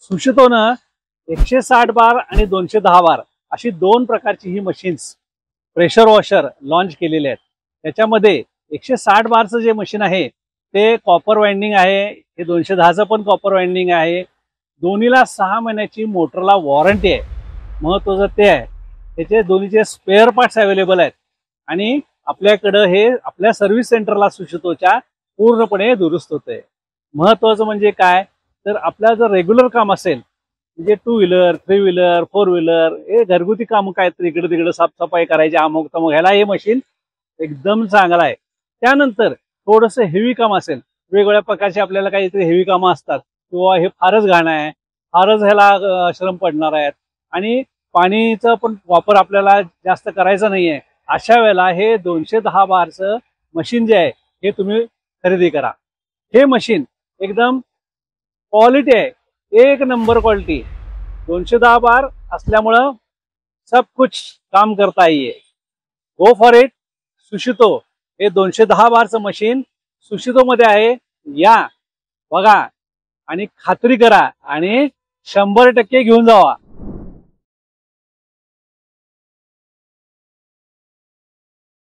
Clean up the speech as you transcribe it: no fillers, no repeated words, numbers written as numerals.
सुशितोनं 160 बार आणि 210 बार अशी दोन प्रकारची ही मशीन्स प्रेशर वॉशर लॉन्च केलेले आहेत। त्याच्यामध्ये 160 बारचं जे मशीन आहे ते कॉपर वाइंडिंग आहे, हे 210चं पण कॉपर वाइंडिंग आहे। दोन्हीला 6 महिन्याची मोटरला वॉरंटी आहे। महत्त्वाचं ते आहे त्याचे दोन्हीचे स्पेअर पार्ट्स अवेलेबल आहेत आणि आपल्याकडे हे आपल्या सर्व्हिस सेंटरला सुशितोच्या पूर्णपणे दुरुस्त होते। महत्त्वाचं म्हणजे काय तर आपलं जर रेग्युलर काम असेल म्हणजे 2 व्हीलर 3 व्हीलर 4 व्हीलर हे घरगुती काम काय तर इकडे तिकडे साफसफाई करायची अमुक तमुक ह्याला हे मशीन एकदम चांगलं आहे। त्यानंतर थोडंसं हेवी काम असेल वेगवेगळ्या प्रकारचे आपल्याला काहीतरी हेवी कामं असतात किंवा हे फारच घाण आहे फारच ह्याला श्रम पडणार आहेत आणि पाणीचा पण वापर आपल्याला जास्त करायचा नाहीये अशा वेळेला हे 210 बारचं मशीन जे आहे हे तुम्ही खरेदी करा। हे मशीन एकदम क्वालिटी आहे, एक नंबर क्वालिटी। 210 बार असल्यामुळं सब कुछ काम करता ये। Go for it. सुशितो हे 210 बारचं मशीन सुशितो मध्ये आहे, या बघा आणि खात्री करा आणि 100% घेऊन जावा।